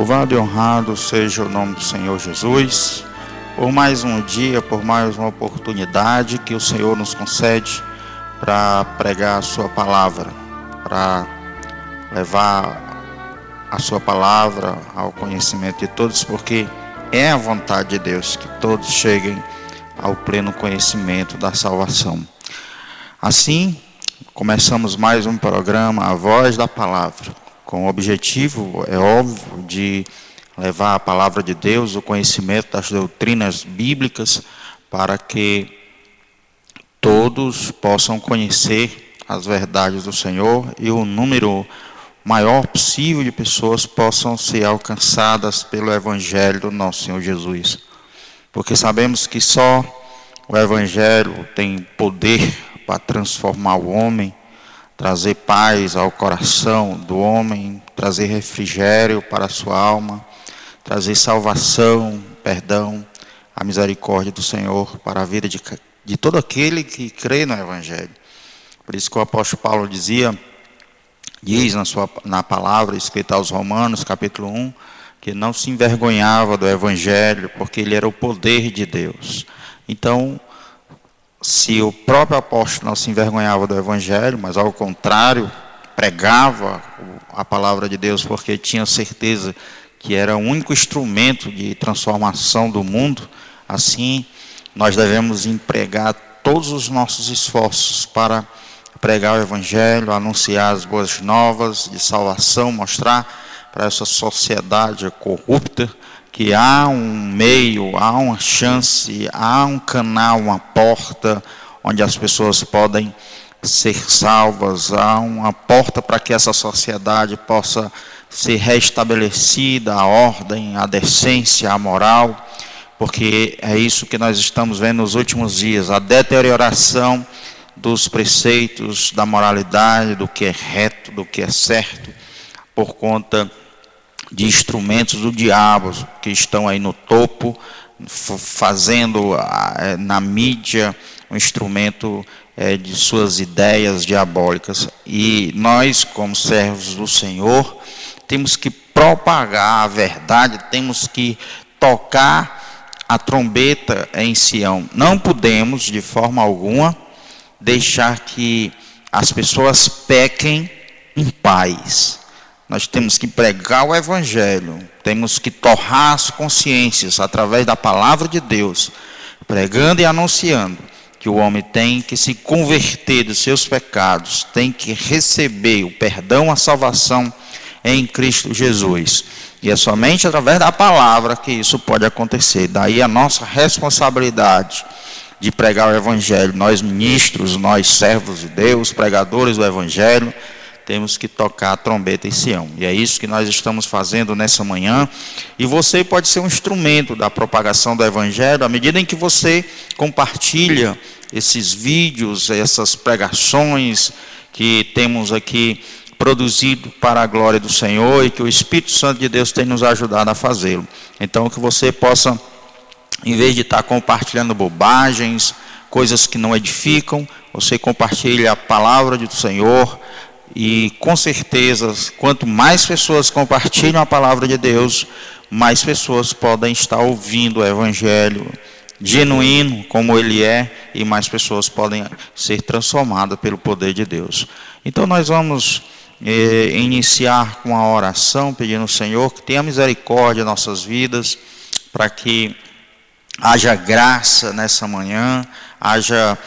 Louvado e honrado seja o nome do Senhor Jesus, por mais um dia, por mais uma oportunidade que o Senhor nos concede para pregar a sua palavra, para levar a sua palavra ao conhecimento de todos, porque é a vontade de Deus que todos cheguem ao pleno conhecimento da salvação. Assim, começamos mais um programa, A Voz da Palavra, com o objetivo, é óbvio, de levar a palavra de Deus, o conhecimento das doutrinas bíblicas, para que todos possam conhecer as verdades do Senhor e o número maior possível de pessoas possam ser alcançadas pelo Evangelho do nosso Senhor Jesus. Porque sabemos que só o Evangelho tem poder para transformar o homem, trazer paz ao coração do homem, trazer refrigério para a sua alma, trazer salvação, perdão, a misericórdia do Senhor para a vida de todo aquele que crê no Evangelho. Por isso que o apóstolo Paulo diz na palavra escrita aos Romanos, capítulo 1, que não se envergonhava do Evangelho, porque ele era o poder de Deus. Então, se o próprio apóstolo não se envergonhava do Evangelho, mas ao contrário, pregava a palavra de Deus, porque tinha certeza que era o único instrumento de transformação do mundo, assim nós devemos empregar todos os nossos esforços para pregar o Evangelho, anunciar as boas novas de salvação, mostrar para essa sociedade corrupta que há um meio, há uma chance, há um canal, uma porta onde as pessoas podem ser salvas, há uma porta para que essa sociedade possa ser restabelecida, a ordem, a decência, a moral, porque é isso que nós estamos vendo nos últimos dias, a deterioração dos preceitos da moralidade, do que é reto, do que é certo, por conta de instrumentos do diabo que estão aí no topo, fazendo na mídia um instrumento de suas ideias diabólicas. E nós, como servos do Senhor, temos que propagar a verdade, temos que tocar a trombeta em Sião. Não podemos, de forma alguma, deixar que as pessoas pequem em paz. Nós temos que pregar o Evangelho, temos que torrar as consciências através da palavra de Deus, pregando e anunciando que o homem tem que se converter dos seus pecados, tem que receber o perdão, a salvação em Cristo Jesus. E é somente através da palavra que isso pode acontecer. Daí a nossa responsabilidade de pregar o Evangelho. Nós ministros, nós servos de Deus, pregadores do Evangelho, temos que tocar a trombeta em Sião. E é isso que nós estamos fazendo nessa manhã. E você pode ser um instrumento da propagação do Evangelho à medida em que você compartilha esses vídeos, essas pregações que temos aqui produzido para a glória do Senhor e que o Espírito Santo de Deus tem nos ajudado a fazê-lo. Então, que você possa, em vez de estar compartilhando bobagens, coisas que não edificam, você compartilha a palavra do Senhor. E com certeza, quanto mais pessoas compartilham a palavra de Deus, mais pessoas podem estar ouvindo o Evangelho genuíno como ele é, e mais pessoas podem ser transformadas pelo poder de Deus. Então nós vamos iniciar com a oração, pedindo ao Senhor que tenha misericórdia em nossas vidas, para que haja graça nessa manhã, haja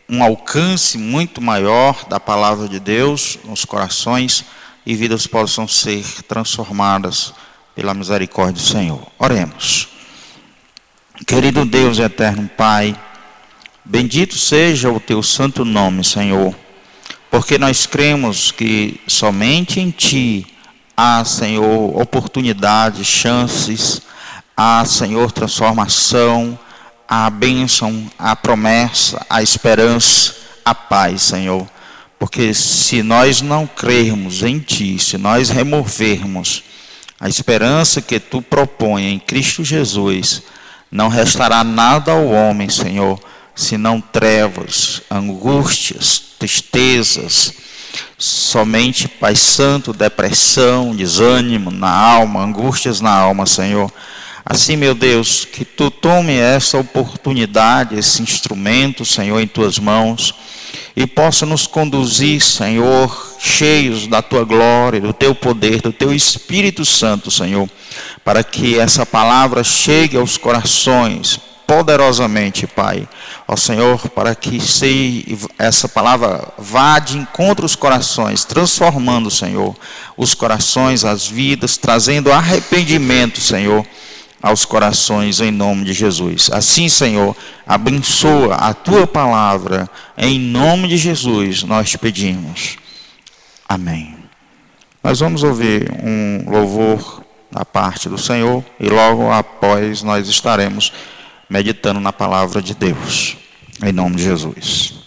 um alcance muito maior da palavra de Deus nos corações e vidas possam ser transformadas pela misericórdia do Senhor. Oremos. Querido Deus e eterno Pai, bendito seja o teu santo nome, Senhor, porque nós cremos que somente em Ti há, Senhor, oportunidades, chances, há, Senhor, transformação, a bênção, a promessa, a esperança, a paz, Senhor. Porque se nós não crermos em Ti, se nós removermos a esperança que Tu propõe em Cristo Jesus, não restará nada ao homem, Senhor, senão trevas, angústias, tristezas, Somente, Pai Santo, depressão, desânimo na alma, angústias na alma, Senhor. Assim, meu Deus, que Tu tome essa oportunidade, esse instrumento, Senhor, em Tuas mãos, e possa nos conduzir, Senhor, cheios da Tua glória, do Teu poder, do Teu Espírito Santo, Senhor, para que essa palavra chegue aos corações poderosamente, Pai. Ó Senhor, para que essa palavra vá de encontro aos corações, transformando, Senhor, os corações, as vidas, trazendo arrependimento, Senhor, aos corações, em nome de Jesus. Assim, Senhor, abençoa a Tua palavra, em nome de Jesus nós te pedimos. Amém. Nós vamos ouvir um louvor da parte do Senhor e logo após nós estaremos meditando na palavra de Deus, em nome de Jesus.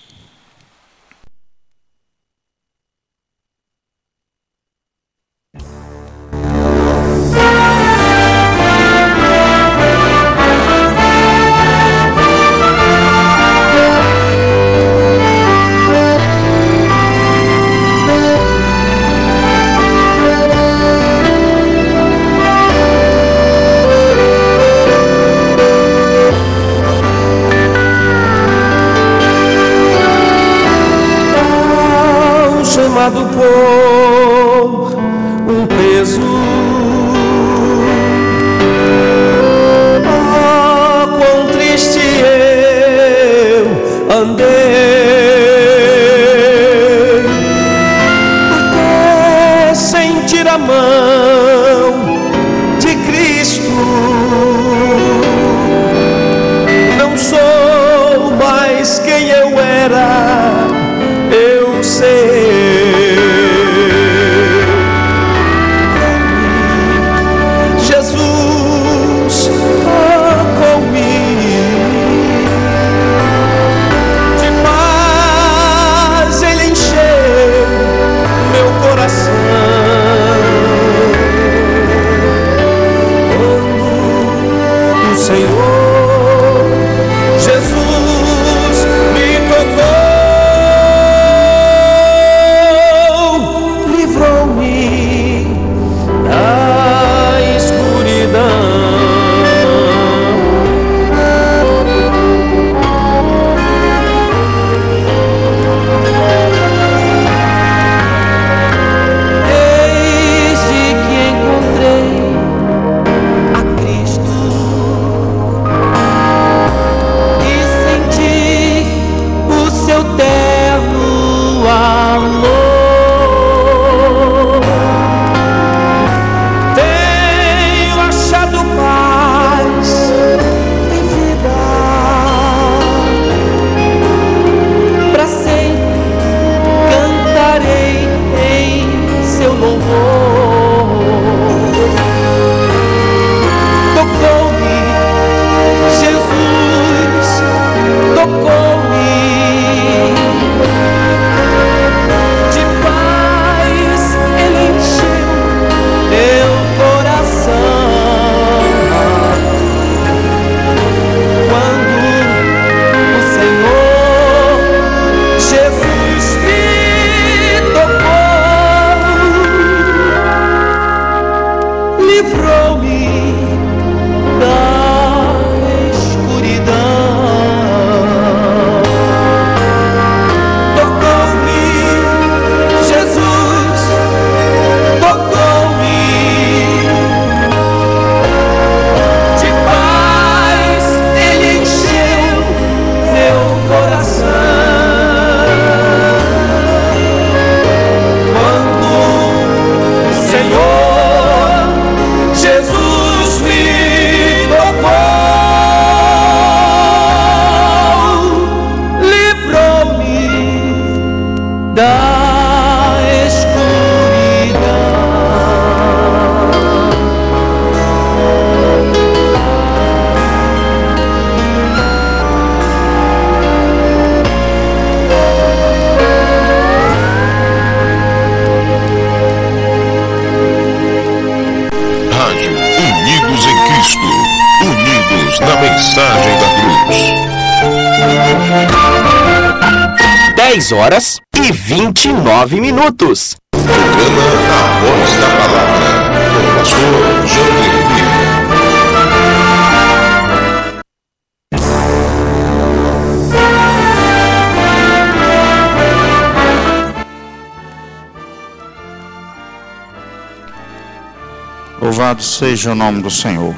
Chamado por um peso, quão triste eu andei, até sentir a mão de Cristo. Não sou mais quem eu era, eu sei. 10h29. Programa A Voz da Palavra, com o pastor Johnny Ribeiro. Louvado seja o nome do Senhor.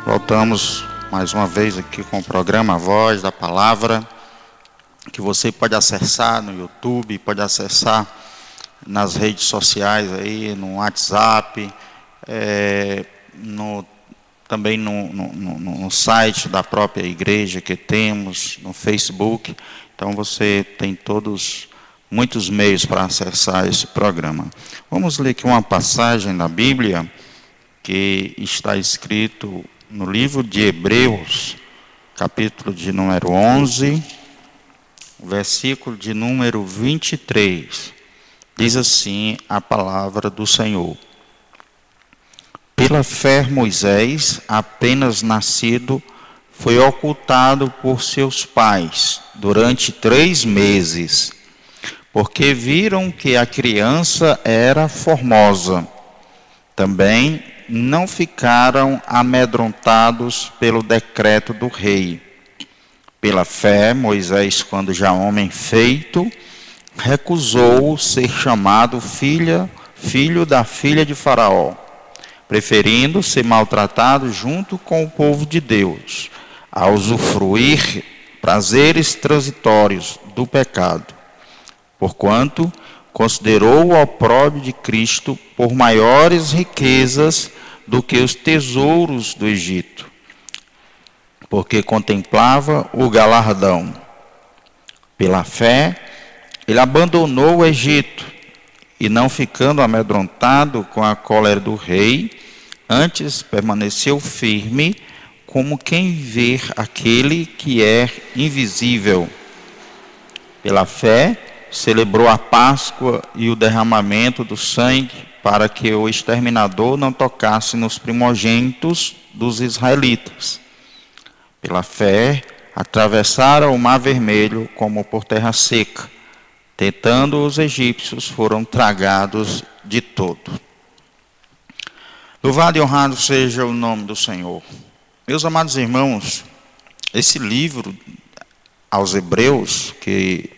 Voltamos mais uma vez aqui com o programa A Voz da Palavra, que você pode acessar no YouTube, pode acessar nas redes sociais aí, no WhatsApp, também no site da própria igreja que temos, no Facebook. Então você tem muitos meios para acessar esse programa. Vamos ler aqui uma passagem da Bíblia que está escrito no livro de Hebreus, capítulo de número 11, versículo de número 23. Diz assim a palavra do Senhor: pela fé Moisés, apenas nascido, foi ocultado por seus pais durante 3 meses, porque viram que a criança era formosa. Também não ficaram amedrontados pelo decreto do rei. Pela fé, Moisés, quando já homem feito, recusou ser chamado filho da filha de Faraó, preferindo ser maltratado junto com o povo de Deus, a usufruir prazeres transitórios do pecado, porquanto considerou o opróbrio de Cristo por maiores riquezas do que os tesouros do Egito, porque contemplava o galardão. Pela fé, ele abandonou o Egito, e não ficando amedrontado com a cólera do rei, antes permaneceu firme, como quem vê aquele que é invisível. Pela fé, celebrou a Páscoa e o derramamento do sangue, para que o exterminador não tocasse nos primogênitos dos israelitas. Pela fé, atravessaram o Mar Vermelho como por terra seca, tentando os egípcios, foram tragados de todo. Louvado e honrado seja o nome do Senhor. Meus amados irmãos, esse livro aos Hebreus, que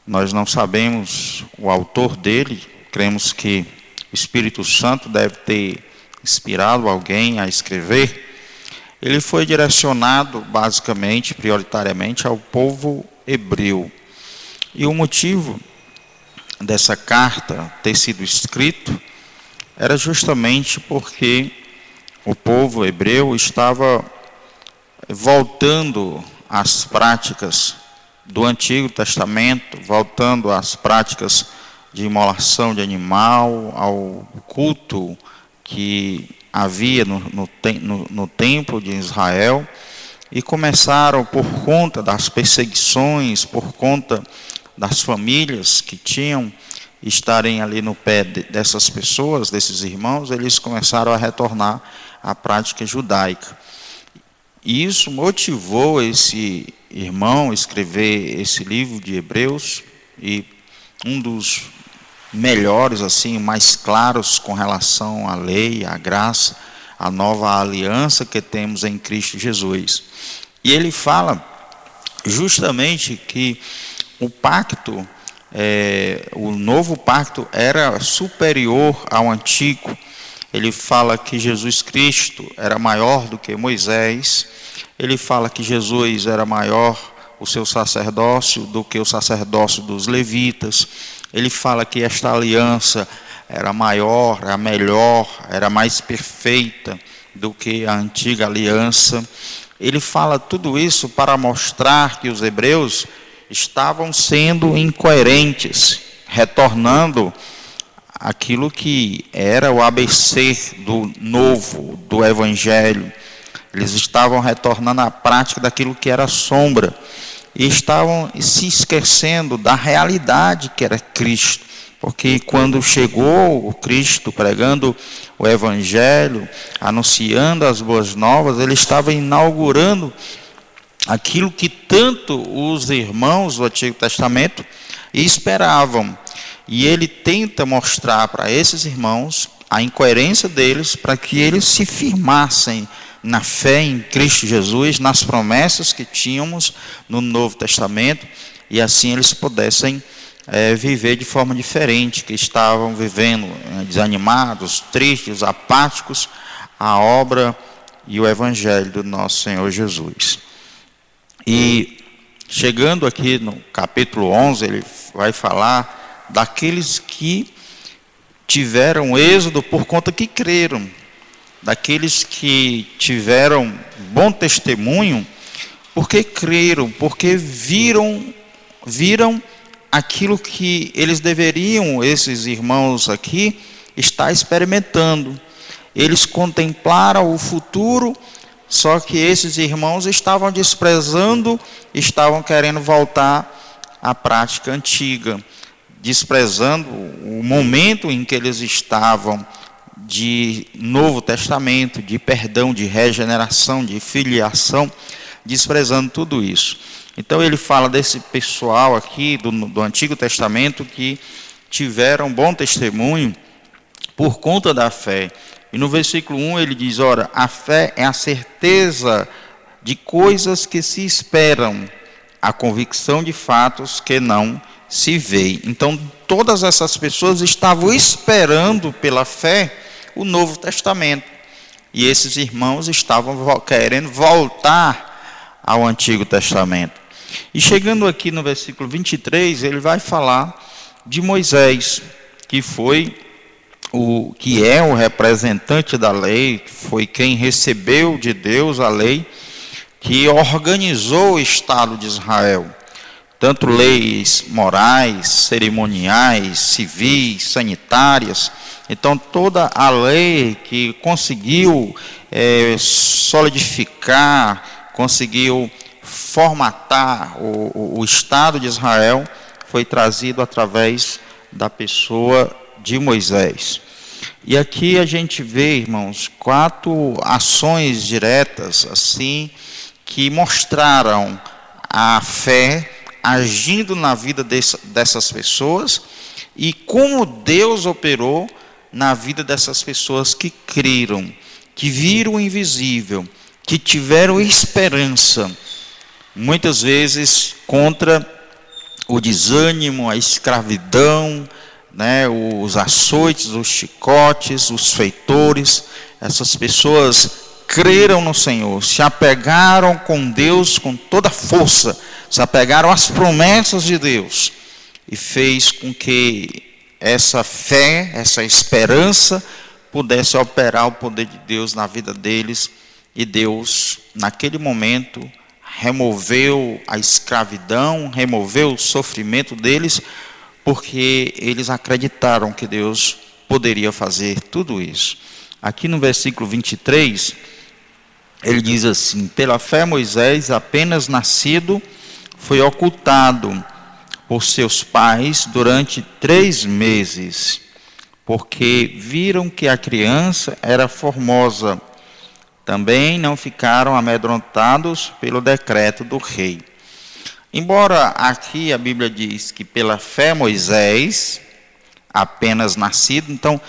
nós não sabemos o autor dele, cremos que o Espírito Santo deve ter inspirado alguém a escrever. Ele foi direcionado basicamente, prioritariamente, ao povo hebreu. E o motivo dessa carta ter sido escrito era justamente porque o povo hebreu estava voltando às práticas do Antigo Testamento, voltando às práticas de imolação de animal, ao culto que havia no templo de Israel, e começaram, por conta das perseguições, por conta das famílias que tinham, estarem ali no pé dessas pessoas, desses irmãos, eles começaram a retornar à prática judaica. E isso motivou esse irmão a escrever esse livro de Hebreus, e um dos melhores, assim, mais claros com relação à lei, à graça, à nova aliança que temos em Cristo Jesus. E ele fala justamente que o pacto, o novo pacto era superior ao antigo. Ele fala que Jesus Cristo era maior do que Moisés. Ele fala que Jesus era maior, o seu sacerdócio, do que o sacerdócio dos levitas. Ele fala que esta aliança era maior, era melhor, era mais perfeita do que a antiga aliança. Ele fala tudo isso para mostrar que os hebreus estavam sendo incoerentes, retornando aquilo que era o ABC do novo, do evangelho. Eles estavam retornando à prática daquilo que era sombra, e estavam se esquecendo da realidade que era Cristo, porque quando chegou o Cristo pregando o evangelho, anunciando as boas novas, ele estava inaugurando aquilo que tanto os irmãos do Antigo Testamento esperavam. E ele tenta mostrar para esses irmãos a incoerência deles, para que eles se firmassem na fé em Cristo Jesus, nas promessas que tínhamos no Novo Testamento, e assim eles pudessem viver de forma diferente, que estavam vivendo desanimados, tristes, apáticos, a obra e o Evangelho do nosso Senhor Jesus. E chegando aqui no capítulo 11, ele vai falar daqueles que tiveram êxodo por conta que creram, daqueles que tiveram bom testemunho porque creram, porque viram aquilo que eles deveriam, esses irmãos aqui, estar experimentando. Eles contemplaram o futuro, só que esses irmãos estavam desprezando, estavam querendo voltar à prática antiga, desprezando o momento em que eles estavam de Novo Testamento, de perdão, de regeneração, de filiação, desprezando tudo isso. Então ele fala desse pessoal aqui do Antigo Testamento que tiveram bom testemunho por conta da fé. E no versículo 1 ele diz, ora, a fé é a certeza de coisas que se esperam, a convicção de fatos que não se veem. Então todas essas pessoas estavam esperando pela fé o Novo Testamento. E esses irmãos estavam querendo voltar ao Antigo Testamento. E chegando aqui no versículo 23, ele vai falar de Moisés, que é o representante da lei, foi quem recebeu de Deus a lei, que organizou o Estado de Israel. Tanto leis morais, cerimoniais, civis, sanitárias. Então toda a lei que conseguiu solidificar, conseguiu formatar o Estado de Israel, foi trazido através da pessoa de Moisés. E aqui a gente vê, irmãos, 4 ações diretas, assim, que mostraram a fé agindo na vida dessas pessoas e como Deus operou na vida dessas pessoas que creram, que viram o invisível, que tiveram esperança, muitas vezes contra o desânimo, a escravidão, né, os açoites, os chicotes, os feitores. Essas pessoas creram no Senhor, se apegaram com Deus com toda a força, se apegaram às promessas de Deus, e fez com que essa fé, essa esperança, pudesse operar o poder de Deus na vida deles. E Deus, naquele momento, removeu a escravidão, removeu o sofrimento deles, porque eles acreditaram que Deus poderia fazer tudo isso. Aqui no versículo 23, ele diz assim: pela fé Moisés, apenas nascido, foi ocultado por seus pais durante 3 meses, porque viram que a criança era formosa. Também não ficaram amedrontados pelo decreto do rei. Embora aqui a Bíblia diz que pela fé Moisés, apenas nascido, então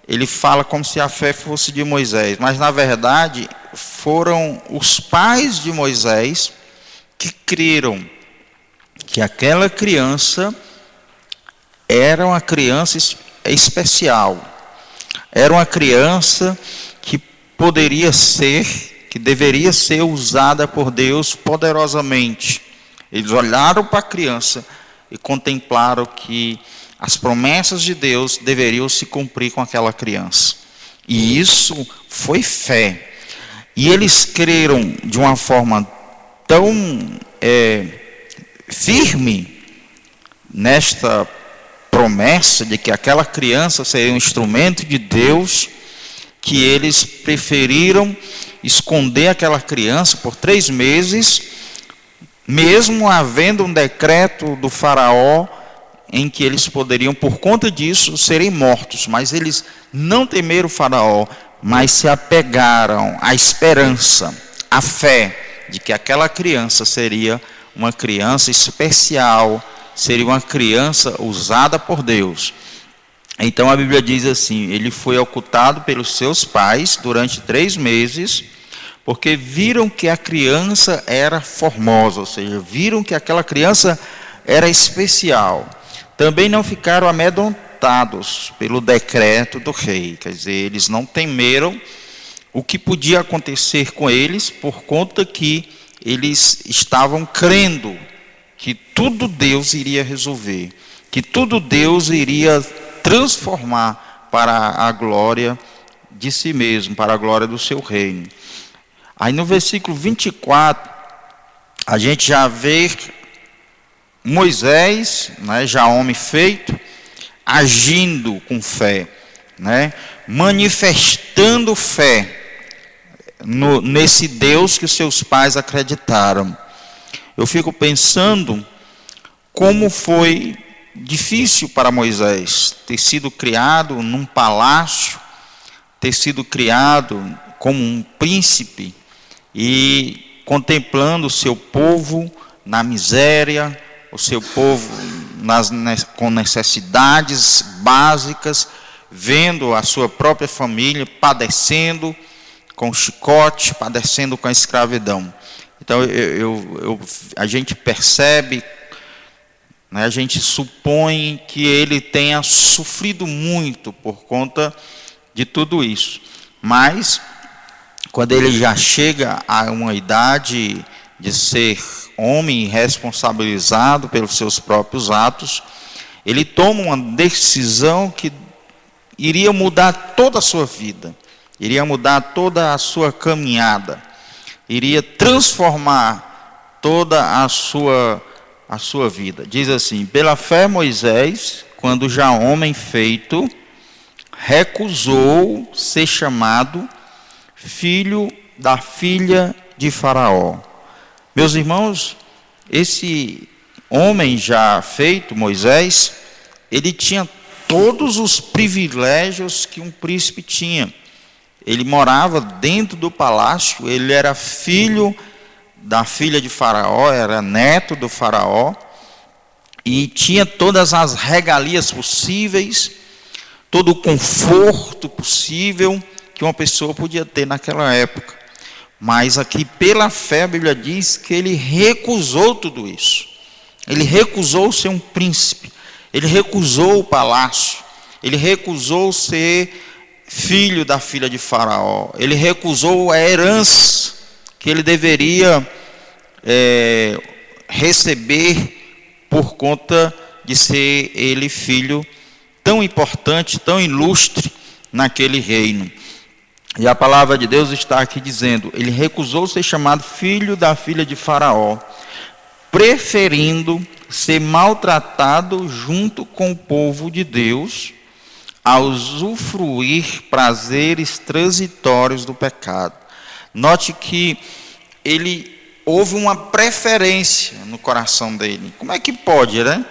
ele fala como se a fé fosse de Moisés, mas na verdade foram os pais de Moisés que creram que aquela criança era uma criança especial, era uma criança que poderia ser, que deveria ser usada por Deus poderosamente. Eles olharam para a criança e contemplaram que as promessas de Deus deveriam se cumprir com aquela criança. E isso foi fé. E eles creram de uma forma tão firme nesta promessa de que aquela criança seria um instrumento de Deus, que eles preferiram esconder aquela criança por 3 meses, mesmo havendo um decreto do faraó em que eles poderiam, por conta disso, serem mortos. Mas eles não temeram o faraó, mas se apegaram à esperança, à fé de que aquela criança seria uma criança especial, seria uma criança usada por Deus. Então a Bíblia diz assim: ele foi ocultado pelos seus pais durante 3 meses, porque viram que a criança era formosa, ou seja, viram que aquela criança era especial. Também não ficaram amedrontados pelo decreto do rei, quer dizer, eles não temeram o que podia acontecer com eles, por conta que eles estavam crendo que tudo Deus iria resolver, que tudo Deus iria transformar para a glória de si mesmo, para a glória do seu reino. Aí no versículo 24, a gente já vê Moisés, né, já homem feito, agindo com fé, né, manifestando fé nesse Deus que os seus pais acreditaram. Eu fico pensando como foi difícil para Moisés ter sido criado num palácio, ter sido criado como um príncipe e contemplando o seu povo na miséria, o seu povo com necessidades básicas, vendo a sua própria família padecendo com chicote, padecendo com a escravidão. Então a gente percebe, né, a gente supõe que ele tenha sofrido muito por conta de tudo isso. Mas, quando ele já chega a uma idade de ser homem responsabilizado pelos seus próprios atos, ele toma uma decisão que iria mudar toda a sua vida, iria mudar toda a sua caminhada, iria transformar toda a sua vida. Diz assim: pela fé Moisés, quando já homem feito, recusou ser chamado filho da filha de Faraó. Meus irmãos, esse homem já feito, Moisés, ele tinha todos os privilégios que um príncipe tinha. Ele morava dentro do palácio, ele era filho da filha de Faraó, era neto do Faraó, e tinha todas as regalias possíveis, todo o conforto possível que uma pessoa podia ter naquela época. Mas aqui, pela fé, a Bíblia diz que ele recusou tudo isso. Ele recusou ser um príncipe, ele recusou o palácio, ele recusou ser filho da filha de Faraó, ele recusou a herança que ele deveria receber por conta de ser ele filho tão importante, tão ilustre naquele reino. E a palavra de Deus está aqui dizendo: ele recusou ser chamado filho da filha de Faraó, preferindo ser maltratado junto com o povo de Deus, a usufruir prazeres transitórios do pecado. Note que houve uma preferência no coração dele. Como é que pode, né?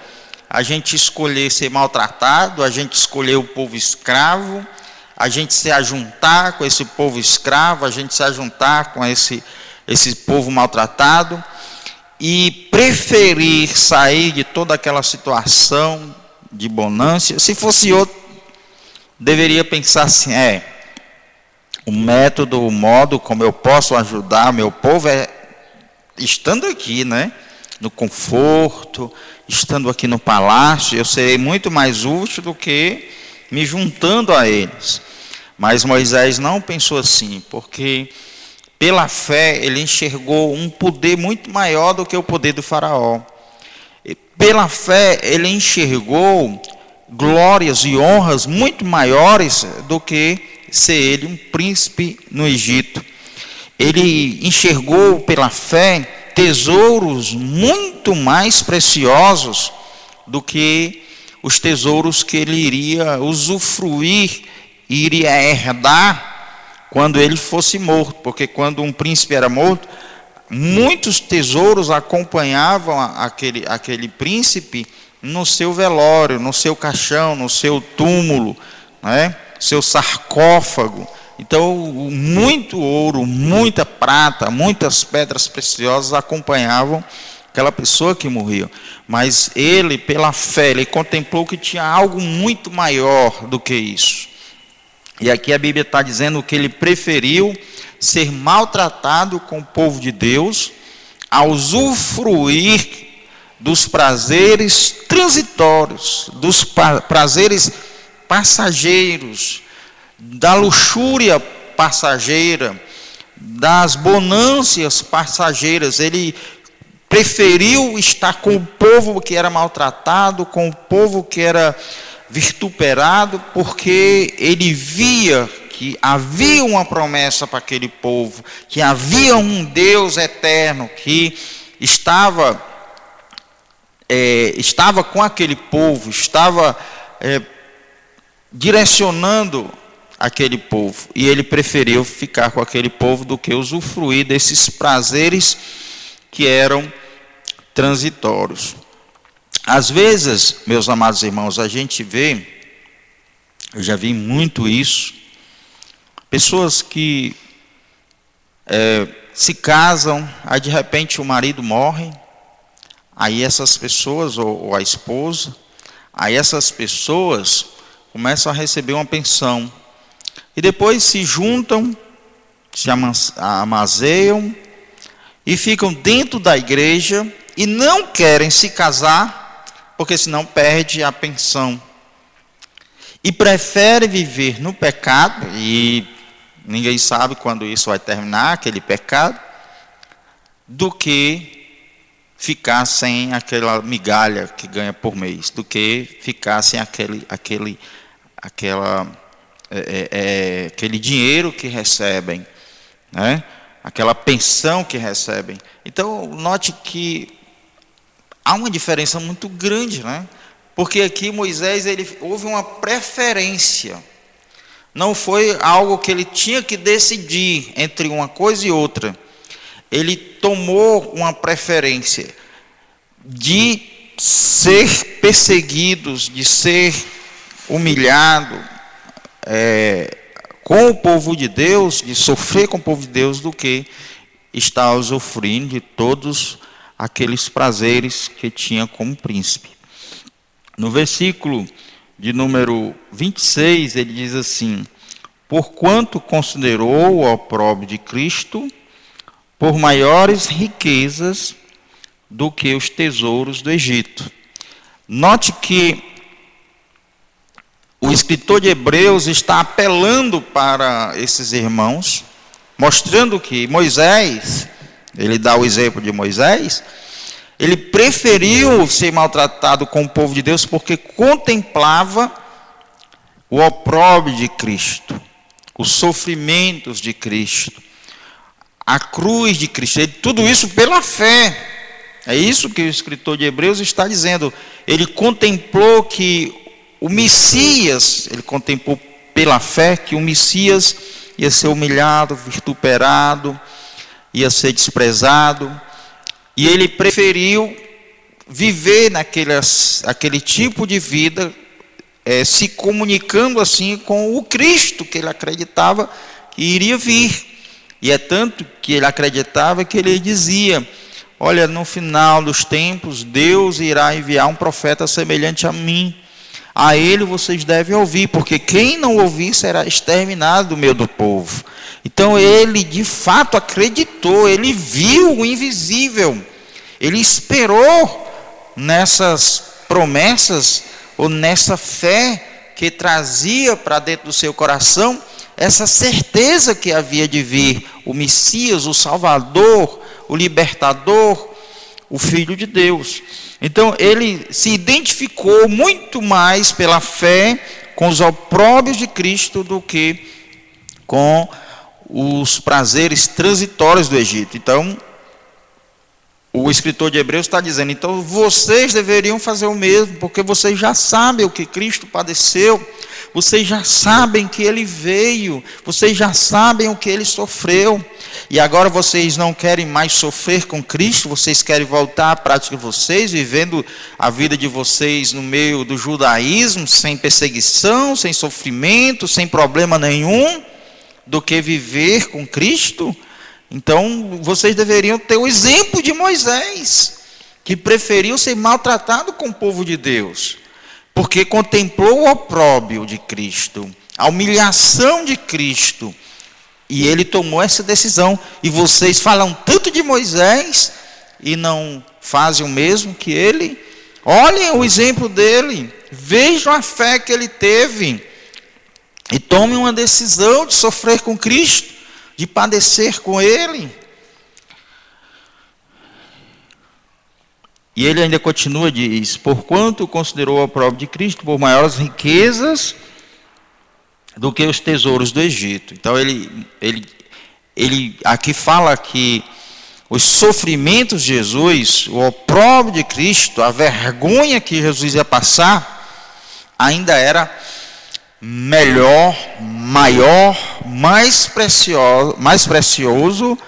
A gente escolher ser maltratado, a gente escolher o povo escravo, a gente se ajuntar com esse povo escravo, a gente se ajuntar com esse povo maltratado, e preferir sair de toda aquela situação de bonança. Se fosse outro, deveria pensar assim: o método, o modo como eu posso ajudar meu povo é estando aqui, né? No conforto, estando aqui no palácio, eu serei muito mais útil do que me juntando a eles. Mas Moisés não pensou assim, porque pela fé ele enxergou um poder muito maior do que o poder do Faraó. E pela fé ele enxergou glórias e honras muito maiores do que ser ele um príncipe no Egito. Ele enxergou pela fé tesouros muito mais preciosos do que os tesouros que ele iria usufruir, iria herdar quando ele fosse morto. Porque quando um príncipe era morto, muitos tesouros acompanhavam aquele príncipe no seu velório, no seu caixão, no seu túmulo, né? Seu sarcófago. Então, muito ouro, muita prata, muitas pedras preciosas acompanhavam aquela pessoa que morria. Mas ele, pela fé, ele contemplou que tinha algo muito maior do que isso. E aqui a Bíblia está dizendo que ele preferiu ser maltratado com o povo de Deus, a usufruir dos prazeres transitórios, dos prazeres passageiros, da luxúria passageira, das bonâncias passageiras. Ele preferiu estar com o povo que era maltratado, com o povo que era vituperado, porque ele via que havia uma promessa para aquele povo, que havia um Deus eterno que estava com aquele povo, estava direcionando aquele povo, e ele preferiu ficar com aquele povo do que usufruir desses prazeres que eram transitórios. Às vezes, meus amados irmãos, a gente vê, eu já vi muito isso, pessoas que se casam, aí de repente o marido morre, aí essas pessoas, ou a esposa, aí essas pessoas começam a receber uma pensão, e depois se juntam, se amazeiam, e ficam dentro da igreja, e não querem se casar, porque senão perde a pensão. E preferem viver no pecado, e ninguém sabe quando isso vai terminar, aquele pecado, do que ficar sem aquela migalha que ganha por mês, do que ficar sem aquele dinheiro que recebem, né? Aquela pensão que recebem. Então, note que há uma diferença muito grande, né? Porque aqui Moisés, houve uma preferência. Não foi algo que ele tinha que decidir entre uma coisa e outra. Ele tomou uma preferência de ser perseguidos, de ser humilhado com o povo de Deus, de sofrer com o povo de Deus, do que estar usufruindo de todos aqueles prazeres que tinha como príncipe. No versículo de número 26, ele diz assim: porquanto considerou o opróbrio de Cristo por maiores riquezas do que os tesouros do Egito. Note que o escritor de Hebreus está apelando para esses irmãos, mostrando que Moisés, ele dá o exemplo de Moisés, ele preferiu ser maltratado com o povo de Deus porque contemplava o opróbrio de Cristo, os sofrimentos de Cristo, a cruz de Cristo, tudo isso pela fé. É isso que o escritor de Hebreus está dizendo. Ele contemplou que o Messias, ele contemplou pela fé que o Messias ia ser humilhado, vituperado, ia ser desprezado, e ele preferiu viver aquele tipo de vida, se comunicando assim com o Cristo que ele acreditava que iria vir. E é tanto que ele acreditava que ele dizia: olha, no final dos tempos, Deus irá enviar um profeta semelhante a mim. A ele vocês devem ouvir, porque quem não ouvir será exterminado do meio do povo. Então ele de fato acreditou, ele viu o invisível, ele esperou nessas promessas, ou nessa fé que trazia para dentro do seu coração essa certeza que havia de vir o Messias, o Salvador, o Libertador, o Filho de Deus. Então ele se identificou muito mais pela fé com os opróbrios de Cristo do que com os prazeres transitórios do Egito. Então o escritor de Hebreus está dizendo: então vocês deveriam fazer o mesmo, porque vocês já sabem o que Cristo padeceu, vocês já sabem que ele veio, vocês já sabem o que ele sofreu, e agora vocês não querem mais sofrer com Cristo, vocês querem voltar à prática de vocês, vivendo a vida de vocês no meio do judaísmo, sem perseguição, sem sofrimento, sem problema nenhum. do que viver com Cristo. Então, vocês deveriam ter o exemplo de Moisés, que preferiu ser maltratado com o povo de Deus, porque contemplou o opróbrio de Cristo, a humilhação de Cristo, e ele tomou essa decisão. E vocês falam tanto de Moisés e não fazem o mesmo que ele? Olhem o exemplo dele, vejam a fé que ele teve, e tomem uma decisão de sofrer com Cristo, de padecer com ele. E ele ainda continua, diz: porquanto considerou o opróbrio de Cristo por maiores riquezas do que os tesouros do Egito. Então ele aqui fala que os sofrimentos de Jesus, o opróbrio de Cristo, a vergonha que Jesus ia passar, ainda era melhor, maior, mais precioso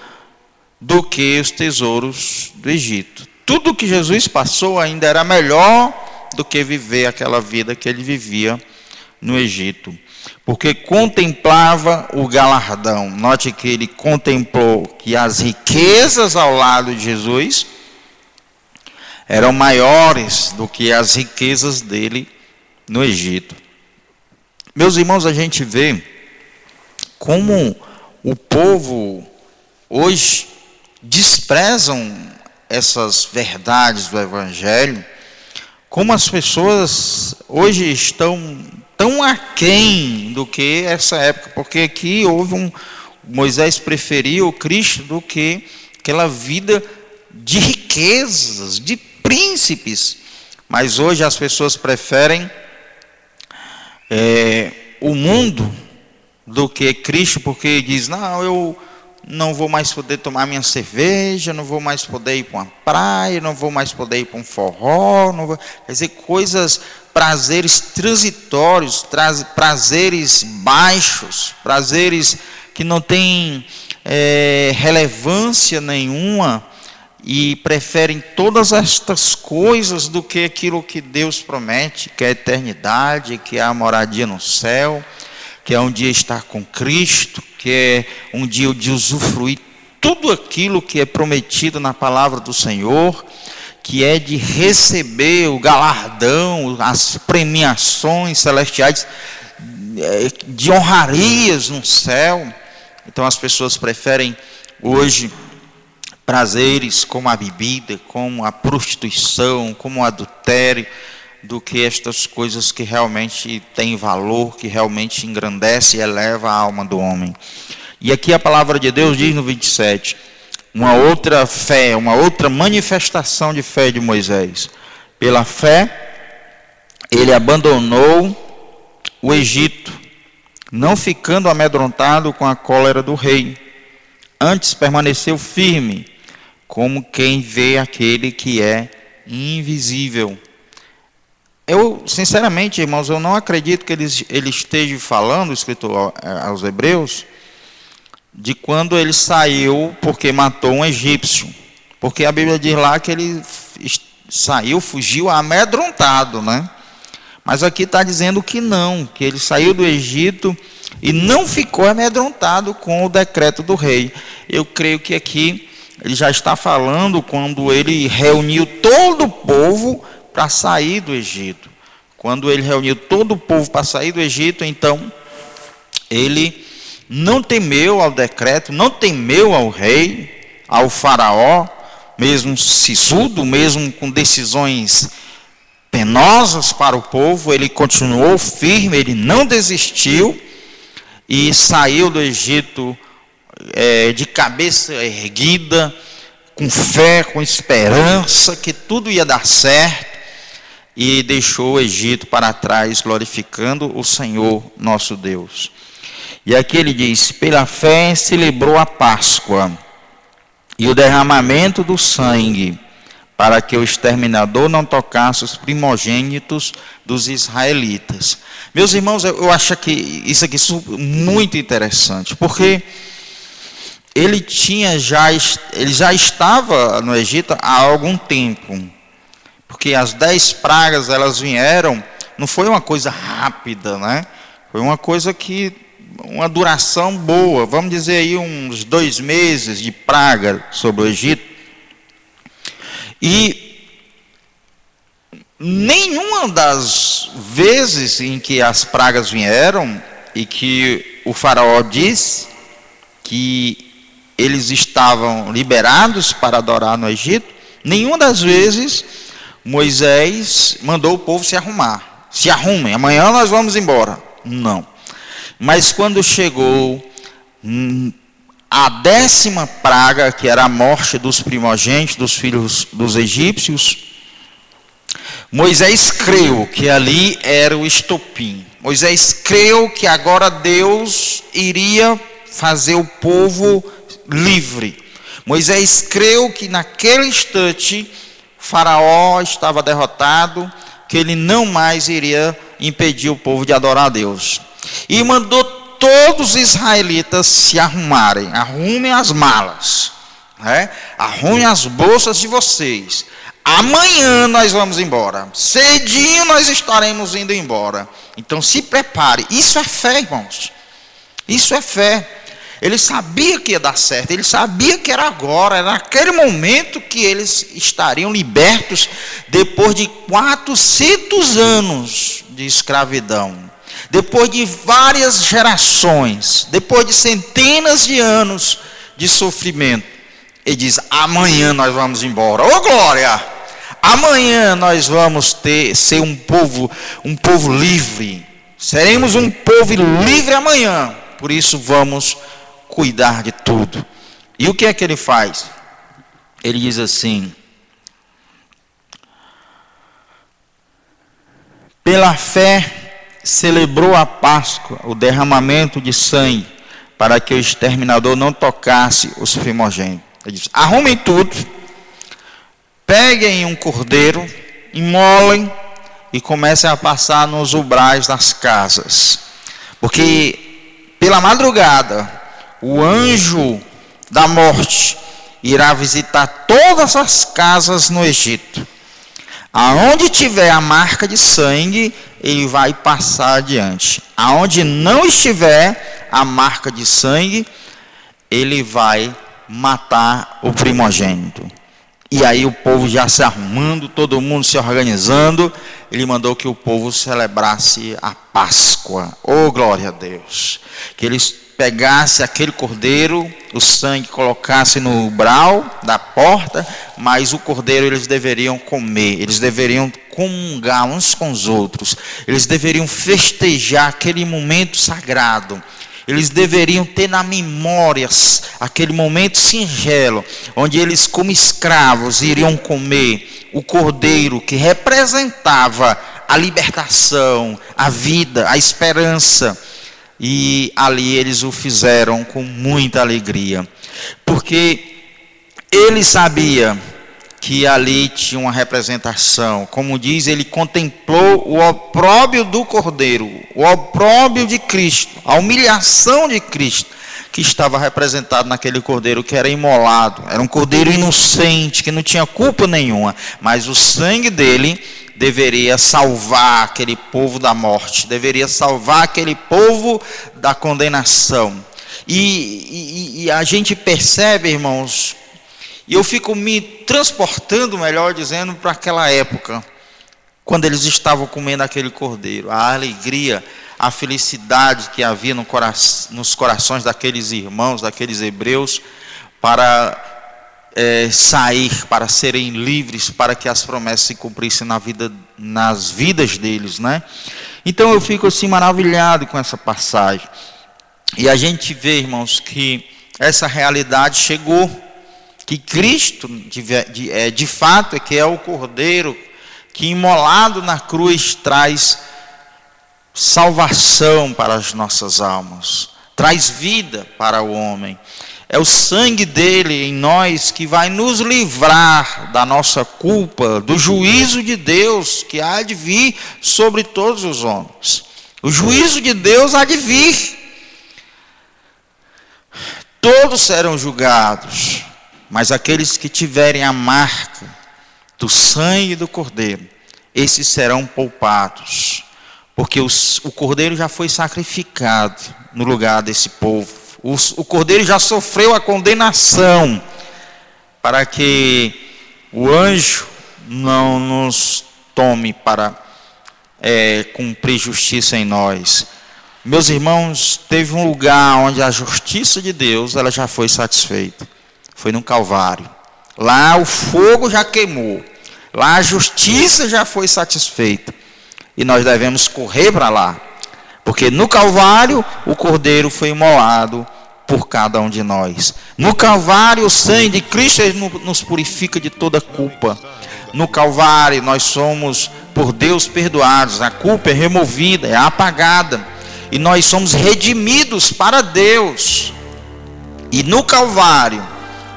do que os tesouros do Egito. Tudo que Jesus passou ainda era melhor do que viver aquela vida que ele vivia no Egito, porque contemplava o galardão. Note que ele contemplou que as riquezas ao lado de Jesus eram maiores do que as riquezas dele no Egito. Meus irmãos, a gente vê como o povo hoje desprezam essas verdades do Evangelho, como as pessoas hoje estão tão aquém do que essa época, porque aqui Moisés preferiu Cristo do que aquela vida de riquezas, de príncipes. Mas hoje as pessoas preferem o mundo do que Cristo, porque diz: não, eu não vou mais poder tomar minha cerveja, não vou mais poder ir para uma praia, não vou mais poder ir para um forró, quer dizer, prazeres transitórios, prazeres baixos, prazeres que não têm relevância nenhuma, e preferem todas estas coisas do que aquilo que Deus promete, que é a eternidade, que é a moradia no céu, que é um dia estar com Cristo, que é um dia de usufruir tudo aquilo que é prometido na palavra do Senhor, que é de receber o galardão, as premiações celestiais, de honrarias no céu. Então as pessoas preferem hoje prazeres como a bebida, como a prostituição, como o adultério, do que estas coisas que realmente têm valor, que realmente engrandece e eleva a alma do homem. E aqui a palavra de Deus diz no 27, uma outra fé, uma outra manifestação de fé de Moisés. Pela fé, ele abandonou o Egito, não ficando amedrontado com a cólera do rei. Antes permaneceu firme, como quem vê aquele que é invisível. Eu, sinceramente, irmãos, eu não acredito que ele esteja falando, o escritor aos Hebreus, de quando ele saiu porque matou um egípcio. Porque a Bíblia diz lá que ele saiu, fugiu amedrontado, né? Mas aqui está dizendo que não, que ele saiu do Egito e não ficou amedrontado com o decreto do rei. Eu creio que aqui ele já está falando quando ele reuniu todo o povo para sair do Egito. Quando ele reuniu todo o povo para sair do Egito, então ele não temeu ao decreto, não temeu ao rei, ao faraó, mesmo sisudo, mesmo com decisões penosas para o povo, ele continuou firme, ele não desistiu e saiu do Egito de cabeça erguida, com fé, com esperança que tudo ia dar certo, e deixou o Egito para trás, glorificando o Senhor nosso Deus. E aqui ele diz: pela fé celebrou a Páscoa e o derramamento do sangue, para que o exterminador não tocasse os primogênitos dos israelitas. Meus irmãos, eu acho que isso aqui é muito interessante, porque ele já estava no Egito há algum tempo, porque as 10 pragas elas vieram, não foi uma coisa rápida, né? Foi uma coisa que uma duração boa, vamos dizer aí uns 2 meses de praga sobre o Egito. E nenhuma das vezes em que as pragas vieram e que o faraó disse que eles estavam liberados para adorar no Egito, nenhuma das vezes Moisés mandou o povo se arrumar. Se arrumem, amanhã nós vamos embora. Não. Mas quando chegou a 10ª praga, que era a morte dos primogênitos, dos filhos dos egípcios, Moisés creu que ali era o estopim. Moisés creu que agora Deus iria fazer o povo livre. Moisés creu que naquele instante Faraó estava derrotado, que ele não mais iria impedir o povo de adorar a Deus. E mandou todos os israelitas se arrumarem. Arrumem as malas, né? Arrumem as bolsas de vocês. Amanhã nós vamos embora. Cedinho nós estaremos indo embora. Então se prepare. Isso é fé, irmãos. Isso é fé. Ele sabia que ia dar certo. Ele sabia que era agora. Era naquele momento que eles estariam libertos depois de 400 anos de escravidão. Depois de várias gerações. Depois de centenas de anos de sofrimento. Ele diz: amanhã nós vamos embora. Ô glória! Amanhã nós vamos ser um povo livre. Seremos um povo livre amanhã. Por isso vamos cuidar de tudo. E o que é que ele faz? Ele diz assim: pela fé celebrou a Páscoa, o derramamento de sangue, para que o exterminador não tocasse os primogênitos. Ele diz: arrumem tudo, peguem um cordeiro, imolem e comecem a passar nos umbrais das casas. Porque pela madrugada o anjo da morte irá visitar todas as casas no Egito. Aonde tiver a marca de sangue, ele vai passar adiante. Aonde não estiver a marca de sangue, ele vai matar o primogênito. E aí o povo já se arrumando, todo mundo se organizando, ele mandou que o povo celebrasse a Páscoa. Oh, glória a Deus! Que eles pegassem aquele cordeiro, o sangue colocassem no umbral da porta, mas o cordeiro eles deveriam comer, eles deveriam comungar uns com os outros, eles deveriam festejar aquele momento sagrado. Eles deveriam ter na memória aquele momento singelo, onde eles como escravos iriam comer o cordeiro que representava a libertação, a vida, a esperança. E ali eles o fizeram com muita alegria, porque ele sabia que ali tinha uma representação. Como diz, ele contemplou o opróbrio do Cordeiro, o opróbrio de Cristo, a humilhação de Cristo, que estava representado naquele Cordeiro que era imolado. Era um Cordeiro inocente, que não tinha culpa nenhuma, mas o sangue dele deveria salvar aquele povo da morte, deveria salvar aquele povo da condenação. E a gente percebe, irmãos, e eu fico me transportando, melhor dizendo, para aquela época, quando eles estavam comendo aquele cordeiro, a alegria, a felicidade que havia nos corações daqueles irmãos, daqueles hebreus, para sair, para serem livres, para que as promessas se cumprissem nas vidas deles, né? Então eu fico assim maravilhado com essa passagem. E a gente vê, irmãos, que essa realidade chegou, que Cristo, de fato, que é o Cordeiro, que imolado na cruz traz salvação para as nossas almas, traz vida para o homem. É o sangue dele em nós que vai nos livrar da nossa culpa, do juízo de Deus que há de vir sobre todos os homens. O juízo de Deus há de vir. Todos serão julgados, mas aqueles que tiverem a marca do sangue do Cordeiro, esses serão poupados. porque o cordeiro já foi sacrificado no lugar desse povo. O cordeiro já sofreu a condenação, para que o anjo não nos tome para cumprir justiça em nós. Meus irmãos, teve um lugar onde a justiça de Deus ela já foi satisfeita. Foi no Calvário. Lá o fogo já queimou. Lá a justiça já foi satisfeita. E nós devemos correr para lá. Porque no Calvário o cordeiro foi imolado por cada um de nós. No Calvário o sangue de Cristo nos purifica de toda culpa. No Calvário nós somos por Deus perdoados. A culpa é removida, é apagada. E nós somos redimidos para Deus. E no Calvário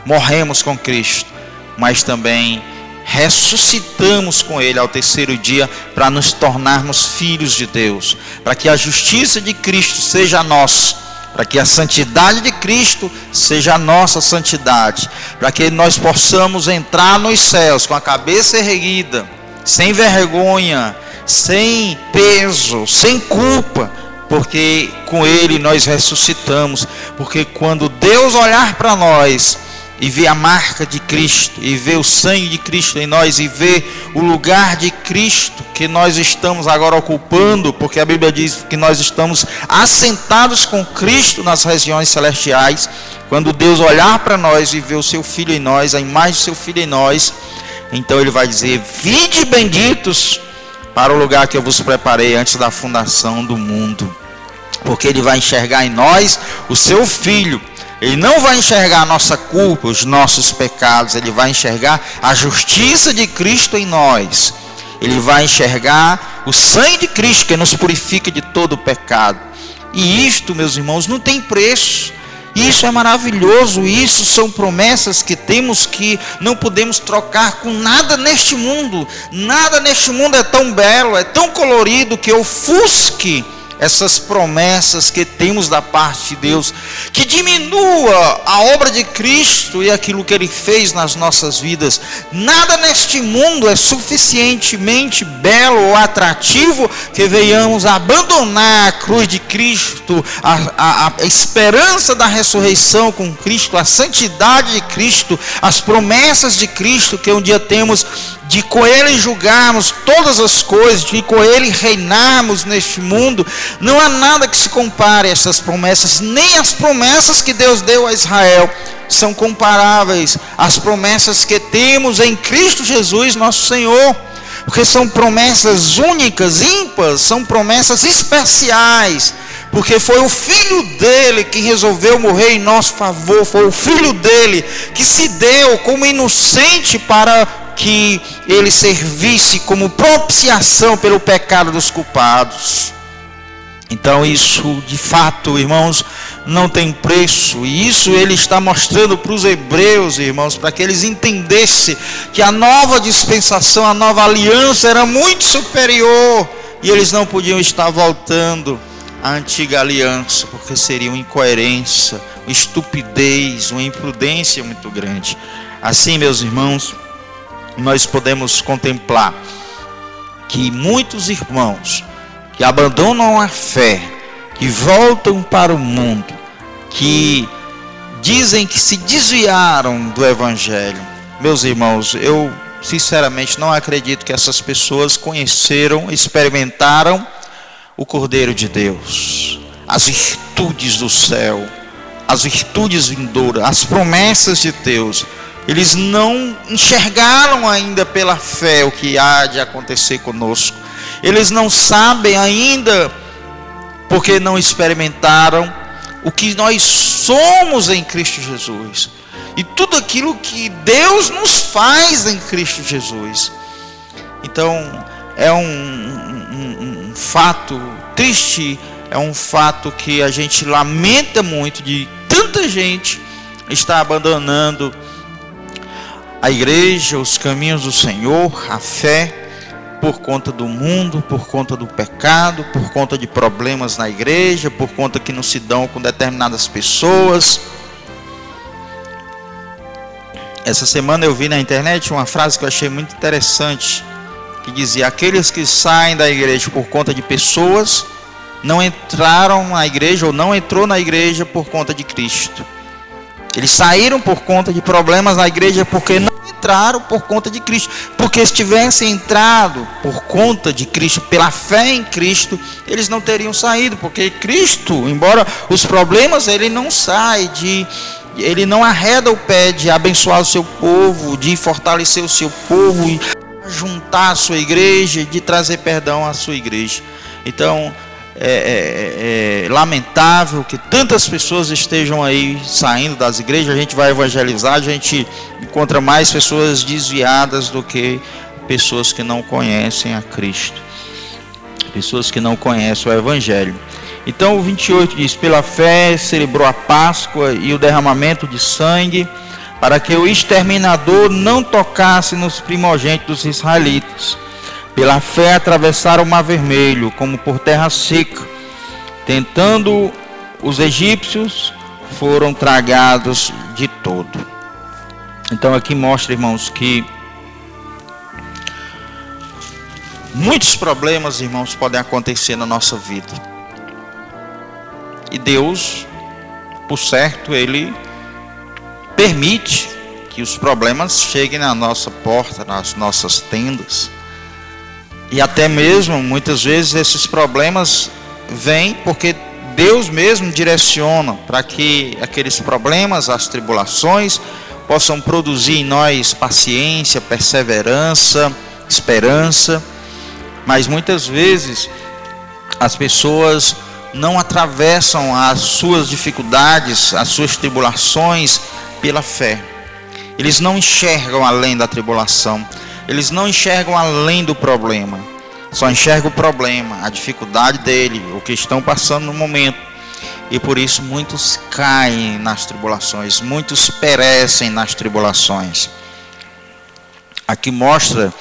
morremos com Cristo, mas também ressuscitamos com Ele ao terceiro dia para nos tornarmos filhos de Deus, para que a justiça de Cristo seja nossa, para que a santidade de Cristo seja a nossa santidade, para que nós possamos entrar nos céus com a cabeça erguida, sem vergonha, sem peso, sem culpa, porque com Ele nós ressuscitamos. Porque quando Deus olhar para nós e ver a marca de Cristo, e ver o sangue de Cristo em nós, e ver o lugar de Cristo que nós estamos agora ocupando, porque a Bíblia diz que nós estamos assentados com Cristo nas regiões celestiais. Quando Deus olhar para nós e ver o seu Filho em nós, a imagem do seu Filho em nós, então Ele vai dizer: vinde benditos para o lugar que eu vos preparei antes da fundação do mundo. Porque Ele vai enxergar em nós o seu Filho. Ele não vai enxergar a nossa culpa, os nossos pecados. Ele vai enxergar a justiça de Cristo em nós. Ele vai enxergar o sangue de Cristo que nos purifica de todo o pecado. E isto, meus irmãos, não tem preço. Isso é maravilhoso. Isso são promessas que temos, que não podemos trocar com nada neste mundo. Nada neste mundo é tão belo, é tão colorido que ofusque essas promessas que temos da parte de Deus, que diminua a obra de Cristo e aquilo que Ele fez nas nossas vidas. Nada neste mundo é suficientemente belo ou atrativo que venhamos abandonar a cruz de Cristo, a esperança da ressurreição com Cristo, a santidade de Cristo, as promessas de Cristo que um dia temos de com Ele julgarmos todas as coisas, de com Ele reinarmos neste mundo. Não há nada que se compare a essas promessas, nem as promessas que Deus deu a Israel são comparáveis às promessas que temos em Cristo Jesus, nosso Senhor, porque são promessas únicas, ímpares, são promessas especiais, porque foi o Filho dele que resolveu morrer em nosso favor, foi o Filho dele que se deu como inocente para que ele servisse como propiciação pelo pecado dos culpados. Então isso de fato, irmãos, não tem preço. E isso ele está mostrando para os hebreus, irmãos, para que eles entendessem que a nova dispensação, a nova aliança era muito superior, e eles não podiam estar voltando à antiga aliança, porque seria uma incoerência, uma estupidez, uma imprudência muito grande. Assim, meus irmãos, nós podemos contemplar que muitos irmãos que abandonam a fé, que voltam para o mundo, que dizem que se desviaram do Evangelho. Meus irmãos, eu sinceramente não acredito que essas pessoas conheceram, experimentaram o Cordeiro de Deus, as virtudes do céu, as virtudes vindouras, as promessas de Deus. Eles não enxergaram ainda pela fé o que há de acontecer conosco. Eles não sabem ainda, porque não experimentaram o que nós somos em Cristo Jesus. E tudo aquilo que Deus nos faz em Cristo Jesus. Então, é um fato triste, é um fato que a gente lamenta muito, de tanta gente estar abandonando a igreja, os caminhos do Senhor, a fé, por conta do mundo, por conta do pecado, por conta de problemas na igreja, por conta que não se dão com determinadas pessoas. Essa semana eu vi na internet uma frase que eu achei muito interessante, que dizia: aqueles que saem da igreja por conta de pessoas não entraram na igreja, ou não entrou na igreja por conta de Cristo. Eles saíram por conta de problemas na igreja porque não entraram por conta de Cristo. Porque se tivessem entrado por conta de Cristo, pela fé em Cristo, eles não teriam saído. Porque Cristo, embora os problemas, ele não sai ele não arreda o pé de abençoar o seu povo, de fortalecer o seu povo, e juntar a sua igreja, de trazer perdão à sua igreja. Então, é lamentável que tantas pessoas estejam aí saindo das igrejas. A gente vai evangelizar, a gente encontra mais pessoas desviadas do que pessoas que não conhecem a Cristo, pessoas que não conhecem o Evangelho. Então o 28 diz: pela fé celebrou a Páscoa e o derramamento de sangue, para que o exterminador não tocasse nos primogênitos dos israelitas. Pela fé atravessaram o Mar Vermelho como por terra seca. Tentando os egípcios, foram tragados de todo. Então aqui mostra, irmãos, que muitos problemas, irmãos, podem acontecer na nossa vida. E Deus, por certo, Ele permite que os problemas cheguem na nossa porta, nas nossas tendas. E até mesmo, muitas vezes, esses problemas vêm porque Deus mesmo direciona para que aqueles problemas, as tribulações, possam produzir em nós paciência, perseverança, esperança. Mas muitas vezes as pessoas não atravessam as suas dificuldades, as suas tribulações pela fé. Eles não enxergam além da tribulação. Eles não enxergam além do problema. Só enxergam o problema, a dificuldade dele, o que estão passando no momento. E por isso muitos caem nas tribulações, muitos perecem nas tribulações. Aqui mostra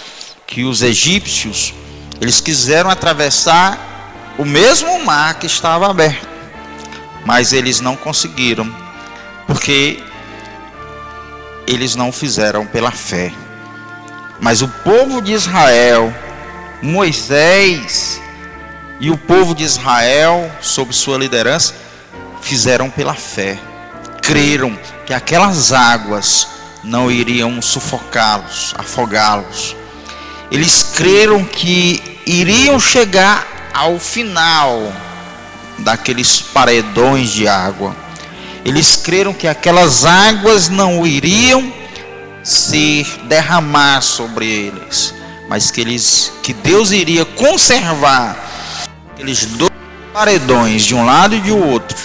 que os egípcios, eles quiseram atravessar o mesmo mar que estava aberto, mas eles não conseguiram, porque eles não fizeram pela fé. Mas o povo de Israel, Moisés e o povo de Israel, sob sua liderança, fizeram pela fé. Creram que aquelas águas não iriam sufocá-los, afogá-los. Eles creram que iriam chegar ao final daqueles paredões de água. Eles creram que aquelas águas não iriam se derramar sobre eles, mas que Deus iria conservar aqueles dois paredões de um lado e de outro,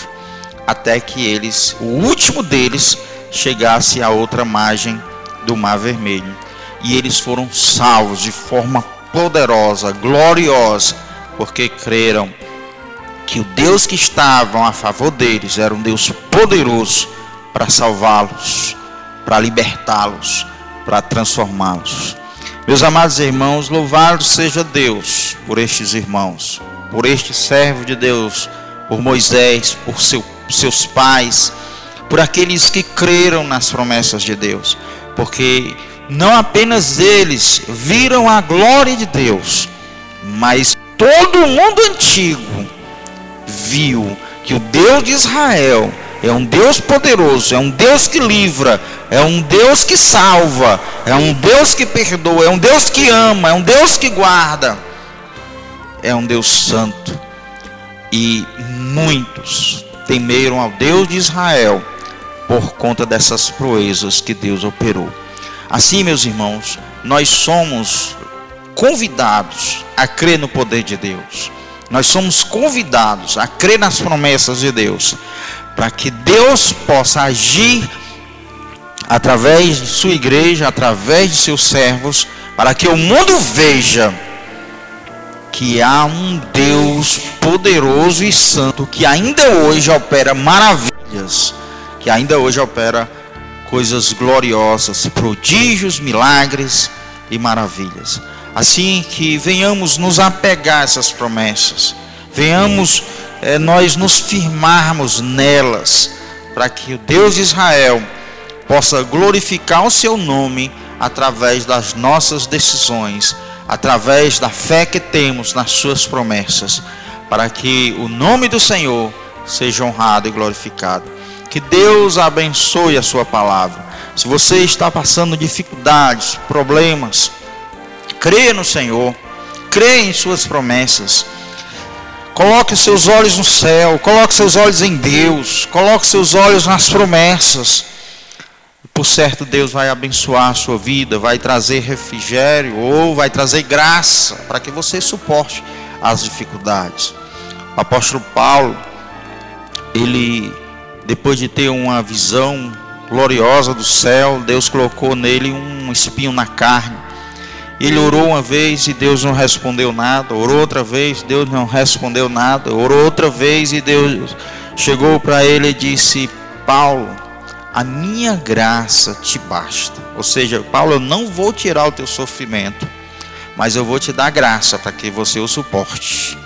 até que o último deles, chegasse à outra margem do Mar Vermelho. E eles foram salvos de forma poderosa, gloriosa, porque creram que o Deus que estava a favor deles era um Deus poderoso para salvá-los, para libertá-los, para transformá-los. Meus amados irmãos, louvado seja Deus por estes irmãos, por este servo de Deus, por Moisés, por seus pais, por aqueles que creram nas promessas de Deus, porque não apenas eles viram a glória de Deus, mas todo o mundo antigo viu que o Deus de Israel é um Deus poderoso, é um Deus que livra, é um Deus que salva, é um Deus que perdoa, é um Deus que ama, é um Deus que guarda, é um Deus santo. E muitos temeram ao Deus de Israel por conta dessas proezas que Deus operou. Assim, meus irmãos, nós somos convidados a crer no poder de Deus. Nós somos convidados a crer nas promessas de Deus, para que Deus possa agir através de sua igreja, através de seus servos, para que o mundo veja que há um Deus poderoso e santo, que ainda hoje opera maravilhas, que ainda hoje opera coisas gloriosas, prodígios, milagres e maravilhas. Assim que venhamos nos apegar a essas promessas, venhamos nós nos firmarmos nelas, para que o Deus de Israel possa glorificar o seu nome através das nossas decisões, através da fé que temos nas suas promessas, para que o nome do Senhor seja honrado e glorificado. Que Deus abençoe a sua palavra. Se você está passando dificuldades, problemas, creia no Senhor, creia em suas promessas. Coloque seus olhos no céu, coloque seus olhos em Deus, coloque seus olhos nas promessas. Por certo, Deus vai abençoar a sua vida, vai trazer refrigério ou vai trazer graça para que você suporte as dificuldades. O apóstolo Paulo, ele, depois de ter uma visão gloriosa do céu, Deus colocou nele um espinho na carne. Ele orou uma vez e Deus não respondeu nada, orou outra vez, Deus não respondeu nada, orou outra vez e Deus chegou para ele e disse: Paulo, a minha graça te basta. Ou seja, Paulo, eu não vou tirar o teu sofrimento, mas eu vou te dar graça para que você o suporte.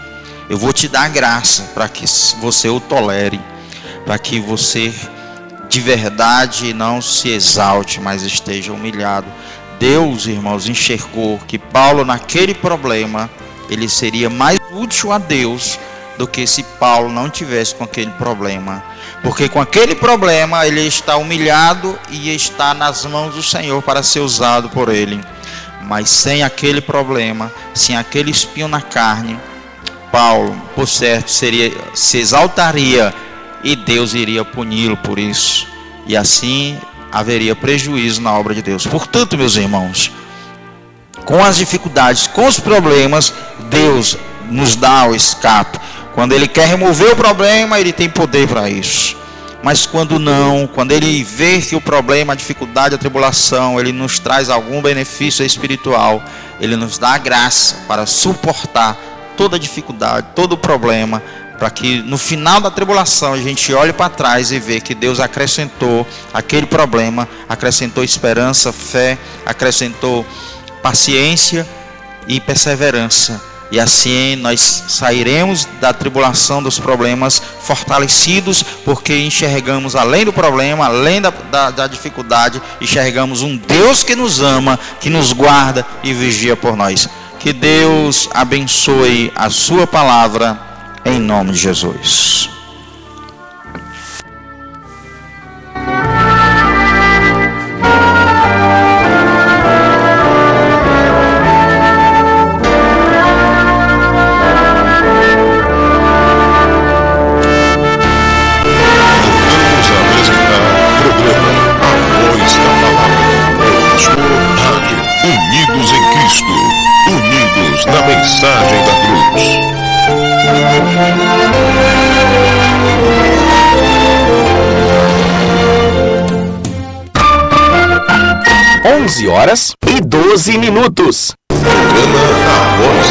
Eu vou te dar graça para que você o tolere, para que você de verdade não se exalte, mas esteja humilhado. Deus, irmãos, enxergou que Paulo, naquele problema, ele seria mais útil a Deus do que se Paulo não tivesse com aquele problema. Porque com aquele problema ele está humilhado e está nas mãos do Senhor para ser usado por ele. Mas sem aquele problema, sem aquele espinho na carne, Paulo, por certo, se exaltaria e Deus iria puni-lo por isso. E assim haveria prejuízo na obra de Deus. Portanto, meus irmãos, com as dificuldades, com os problemas, Deus nos dá o escape. Quando Ele quer remover o problema, Ele tem poder para isso. Mas quando não, quando Ele vê que o problema, a dificuldade, a tribulação, Ele nos traz algum benefício espiritual, Ele nos dá a graça para suportar toda a dificuldade, todo o problema, para que no final da tribulação a gente olhe para trás e vê que Deus acrescentou aquele problema, acrescentou esperança, fé, acrescentou paciência e perseverança. E assim nós sairemos da tribulação, dos problemas, fortalecidos, porque enxergamos além do problema, além da dificuldade, enxergamos um Deus que nos ama, que nos guarda e vigia por nós. Que Deus abençoe a sua palavra, em nome de Jesus. Unidos em Cristo, unidos na mensagem da cruz. 11 horas e 12 minutos. Programa A Voz